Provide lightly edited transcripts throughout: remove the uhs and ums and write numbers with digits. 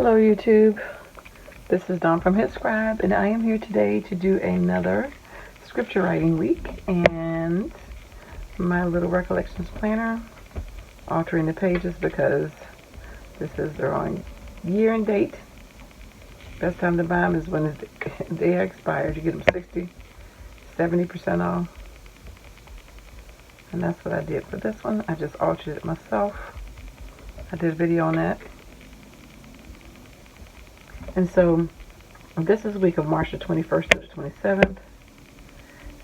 Hello YouTube, this is Dawn from hzscribe, and I am here today to do another scripture writing week and my little recollections planner, altering the pages because this is the wrong year and date. Best time to buy them is when they expire. You get them 60-70% off, and that's what I did for this one. I just altered it myself. I did a video on that. And so this is the week of March the 21st to the 27th,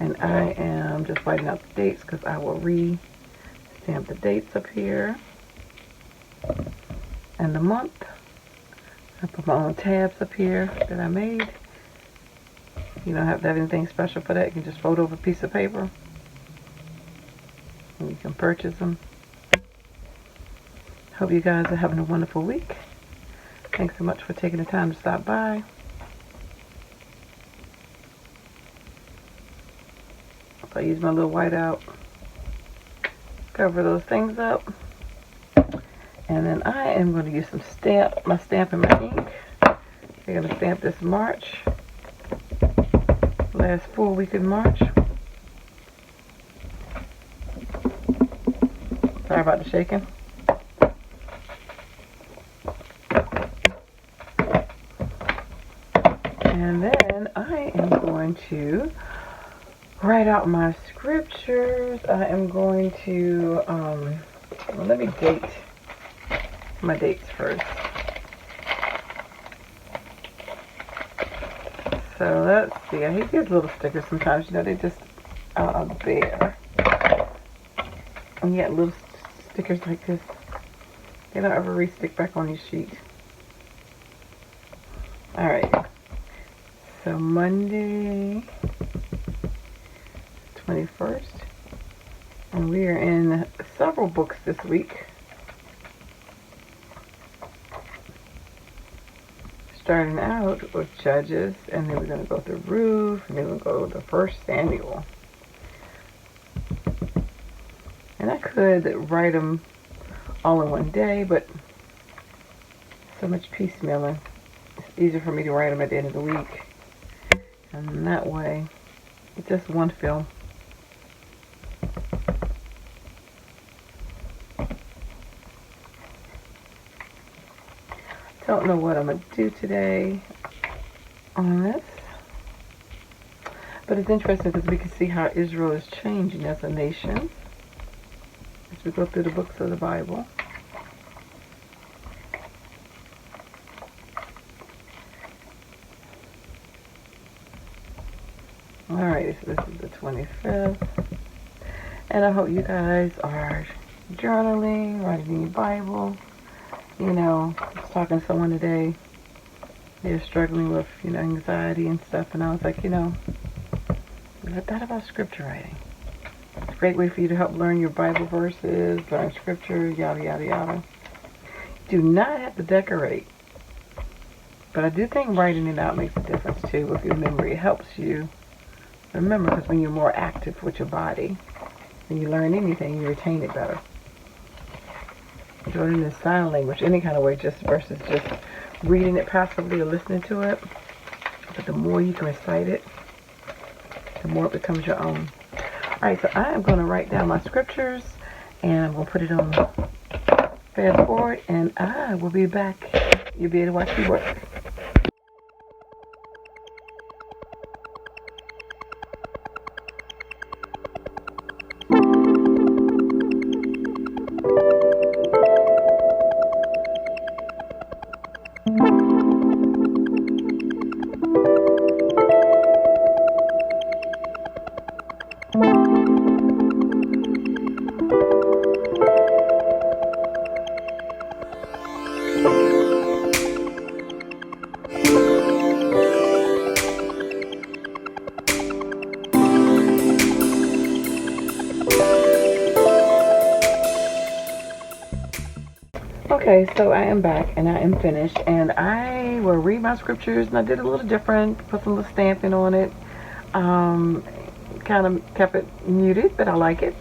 and I am just writing out the dates because I will re-stamp the dates up here and the month. I put my own tabs up here that I made. You don't have to have anything special for that. You can just fold over a piece of paper and you can purchase them. Hope you guys are having a wonderful week. Thanks so much for taking the time to stop by. So I use my little whiteout, cover those things up, and then I am going to use my stamp and my ink. I'm going to stamp this March, last full week in March. Sorry about the shaking. And then I am going to write out my scriptures. I am going to, let me date my dates first. So let's see. I hate these little stickers sometimes. You know, they just are there. And yet little stickers like this, they don't ever re-stick back on your sheet. Alright. So Monday, 21st, and we are in several books this week. Starting out with Judges, and then we're going to go through Ruth, and then we'll go to 1 Samuel. And I could write them all in one day, but so much piecemealing. It's easier for me to write them at the end of the week. And that way, it's just one film. Don't know what I'm going to do today on this. But it's interesting because we can see how Israel is changing as a nation as we go through the books of the Bible. Alright, so this is the 25th, and I hope you guys are journaling, writing in your Bible. You know, I was talking to someone today, they're struggling with, anxiety and stuff, and I was like, I thought about scripture writing. It's a great way for you to help learn your Bible verses, learn scripture, yada, yada, yada. Do not have to decorate, but I do think writing it out makes a difference, too, with your memory. It helps you remember, because when you're more active with your body, when you learn anything, you retain it better. Learning in sign language, any kind of way, just versus just reading it passively or listening to it. But the more you can recite it, the more it becomes your own. Alright, so I am going to write down my scriptures, and I'm going to put it on fast forward, and I will be back. You'll be able to watch me work. Okay, so I am back and I am finished, and I will read my scriptures, and I did a little different, put some little stamping on it, kind of kept it muted, but I like it.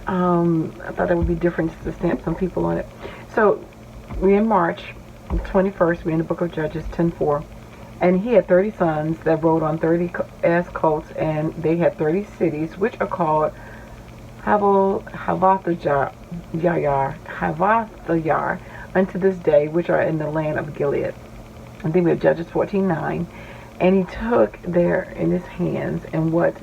I thought it would be different to stamp some people on it. So we're in March, 21st, we're in the book of Judges 10:4. And he had 30 sons that rode on 30 ass colts, and they had 30 cities, which are called Havathayar, unto this day, which are in the land of Gilead. And then we have Judges 14:9. And he took there in his hands and went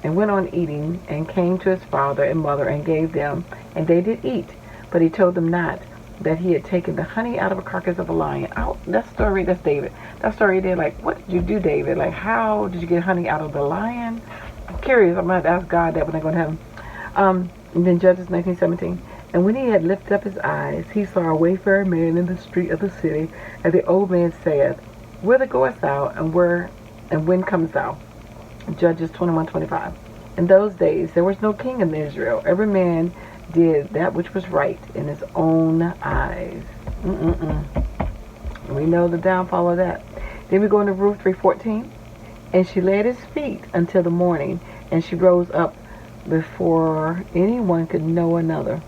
on eating, and came to his father and mother and gave them, and they did eat. But he told them not that he had taken the honey out of a carcass of a lion. That story, that's David. That story there, like, what did you do, David? Like, how did you get honey out of the lion? I'm curious. I'm going to ask God that when I go to heaven. And then Judges 19:17. And when he had lifted up his eyes, he saw a wayfaring man in the street of the city. And the old man saith, Whither goest thou, and when comest thou? Judges 21:25. In those days there was no king in Israel. Every man did that which was right in his own eyes. We know the downfall of that. Then we go into Ruth 3:14. And she lay at his feet until the morning, and she rose up before anyone could know another.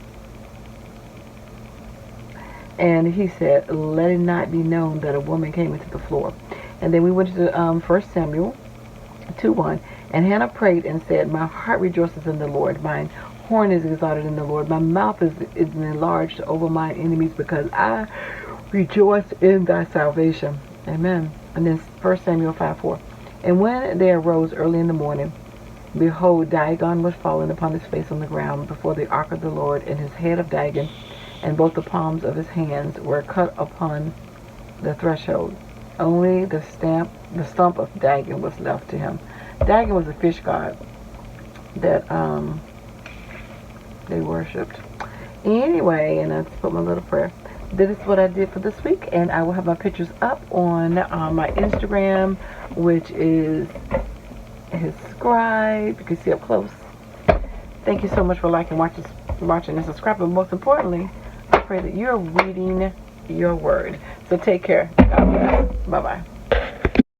And he said, Let it not be known that a woman came into the floor. And then we went to 1 Samuel 2:1. And Hannah prayed and said, My heart rejoices in the Lord. Mine horn is exalted in the Lord. My mouth is enlarged over mine enemies, because I rejoice in thy salvation. Amen. And then 1 Samuel 5:4. And when they arose early in the morning, behold, Dagon was fallen upon his face on the ground before the ark of the Lord, and his head of Dagon and both the palms of his hands were cut upon the threshold. Only the stump of Dagon was left to him. Dagon was a fish god that they worshipped. Anyway, and I just put my little prayer. This is what I did for this week, and I will have my pictures up on my Instagram, which is hzscribe. You can see up close. Thank you so much for liking, watching, and subscribing. But most importantly, I pray that you're reading your word. So take care. God bless. Bye-bye.